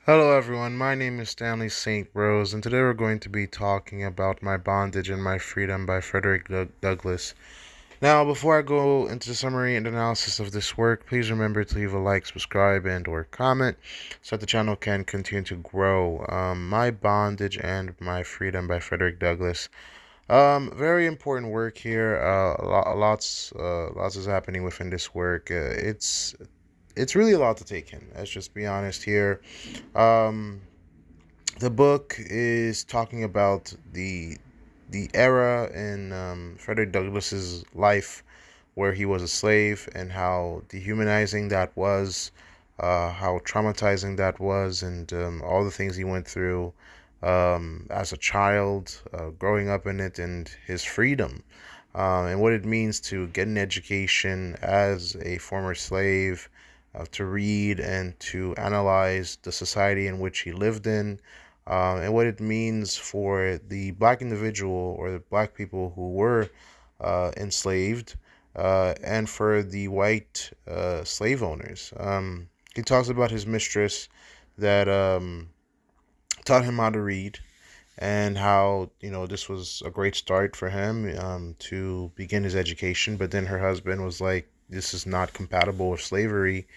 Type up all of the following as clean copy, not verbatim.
Hello, everyone. My name is Stanley St. Rose, and today we're going to be talking about My Bondage and My Freedom by Frederick Douglass. Now, before I go into the summary and analysis of this work, please remember to leave a like, subscribe, and/or comment so that the channel can continue to grow. My Bondage and My Freedom by Frederick Douglass. Very important work here. Lots is happening within this work. It's really a lot to take in. Let's just be honest here. Um, the book is talking about the era in Frederick Douglass's life where he was a slave and how dehumanizing that was, how traumatizing that was, and all the things he went through as a child, growing up in it, and his freedom, and what it means to get an education as a former slave, to read and to analyze the society in which he lived in, and what it means for the black individual or the black people who were enslaved, and for the white slave owners. He talks about his mistress that taught him how to read, and how this was a great start for him to begin his education. But then her husband was like, "This is not compatible with slavery,"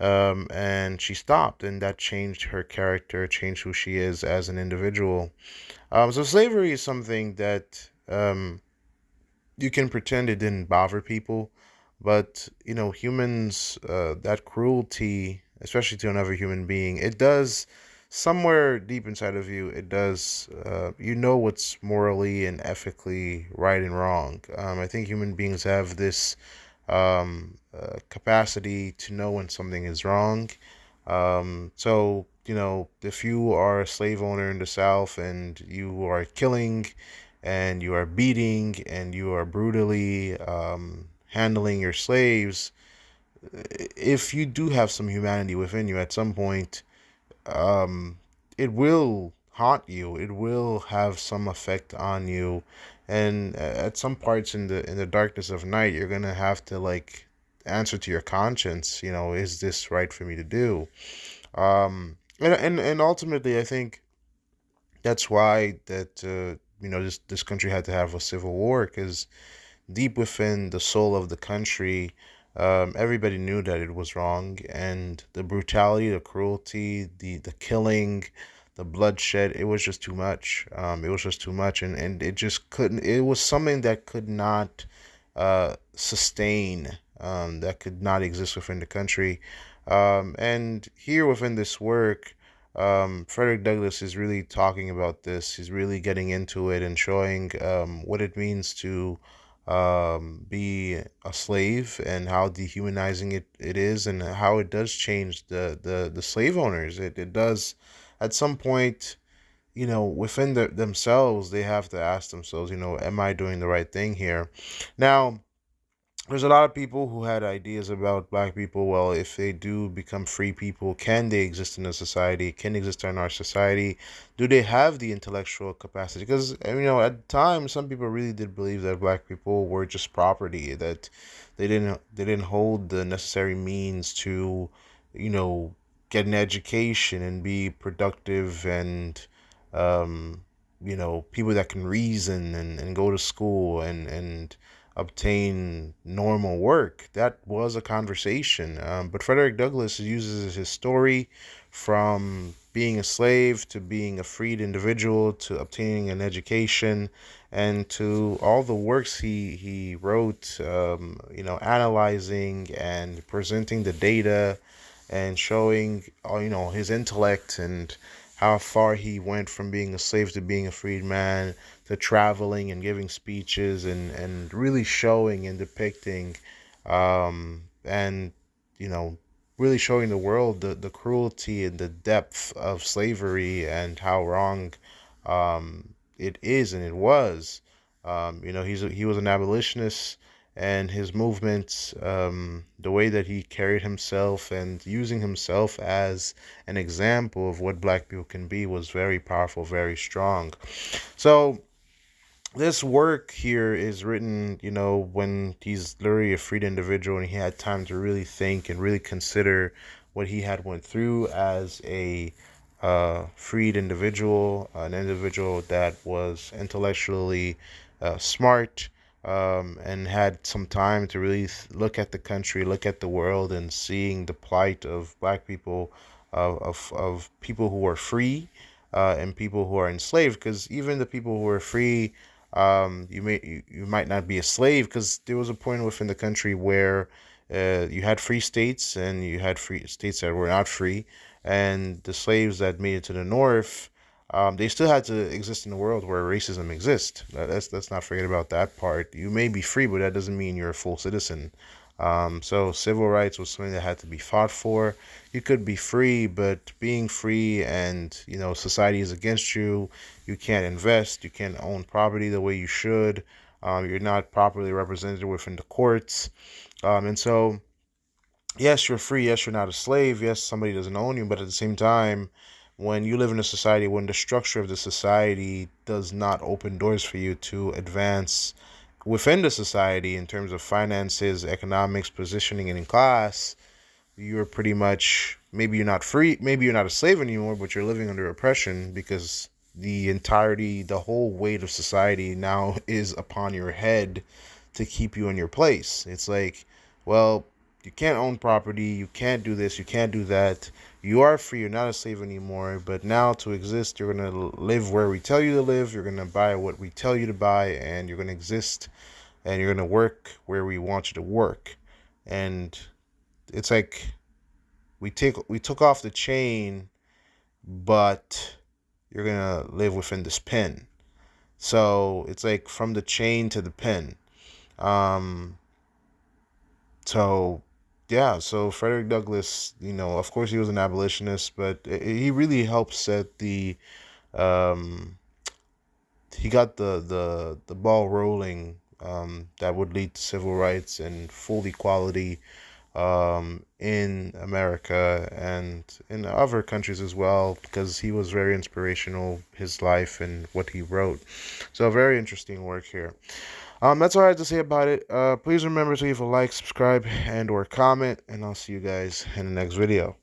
and she stopped, and that changed her character, changed who she is as an individual. So slavery is something that you can pretend it didn't bother people, but humans, that cruelty, especially to another human being, it does somewhere deep inside of you. It does. You know what's morally and ethically right and wrong. I think human beings have this capacity to know when something is wrong. So, if you are a slave owner in the South and you are killing and you are beating and you are brutally handling your slaves, if you do have some humanity within you at some point, um, it will haunt you. It will have some effect on you, and at some parts in the darkness of night, you're gonna have to like answer to your conscience. Is this right for me to do? And ultimately, I think that's why that this country had to have a civil war, because deep within the soul of the country, everybody knew that it was wrong, and the brutality, the cruelty, the killing, the bloodshed, it was just too much. It was just too much, and it just couldn't. It was something that could not sustain. That could not exist within the country. And here within this work, Frederick Douglass is really talking about this. He's really getting into it and showing what it means to be a slave, and how dehumanizing it is, and how it does change the slave owners. It does at some point, within themselves, they have to ask themselves, am I doing the right thing here? Now, there's a lot of people who had ideas about black people. Well, if they do become free people, can they exist in a society? Can they exist in our society? Do they have the intellectual capacity? Because at the time, some people really did believe that black people were just property, that they didn't hold the necessary means to, you know, get an education and be productive, and people that can reason and go to school and obtain normal work. That was a conversation. But Frederick Douglass uses his story from being a slave to being a freed individual to obtaining an education, and to all the works he wrote, analyzing and presenting the data and showing, his intellect, and how far he went from being a slave to being a freed man, to traveling and giving speeches, and really showing and depicting, and you know really showing the world the cruelty and the depth of slavery, and how wrong it is and it was. He was an abolitionist, and his movements, the way that he carried himself and using himself as an example of what black people can be, was very powerful, very strong. So this work here is written, when he's literally a freed individual and he had time to really think and really consider what he had went through as a freed individual, an individual that was intellectually smart, and had some time to really look at the country, look at the world, and seeing the plight of black people, of people who are free, and people who are enslaved. Because even the people who are free, you might not be a slave, because there was a point within the country where you had free states and you had free states that were not free, and the slaves that made it to the north, they still had to exist in a world where racism exists. Let's not forget about that part. You may be free, but that doesn't mean you're a full citizen. So civil rights was something that had to be fought for. You could be free, but being free and society is against you. You can't invest. You can't own property the way you should. You're not properly represented within the courts. And so, yes, you're free. Yes, you're not a slave. Yes, somebody doesn't own you. But at the same time, when you live in a society, when the structure of the society does not open doors for you to advance within the society in terms of finances, economics, positioning, and in class, you're pretty much, maybe you're not free, maybe you're not a slave anymore, but you're living under oppression, because the whole weight of society now is upon your head to keep you in your place. It's like, well, you can't own property, you can't do this, you can't do that. You are free, you're not a slave anymore, but now to exist, you're going to live where we tell you to live, you're going to buy what we tell you to buy, and you're going to exist, and you're going to work where we want you to work. And it's like we took off the chain, but you're gonna live within this pen. So it's like from the chain to the pen. Um, so yeah, so Frederick Douglass, of course he was an abolitionist, but he really helped set um, he got the ball rolling, that would lead to civil rights and full equality, in America and in other countries as well, because he was very inspirational, his life and what he wrote. So very interesting work here. That's all I have to say about it. Please remember to leave a like, subscribe, and or comment, and I'll see you guys in the next video.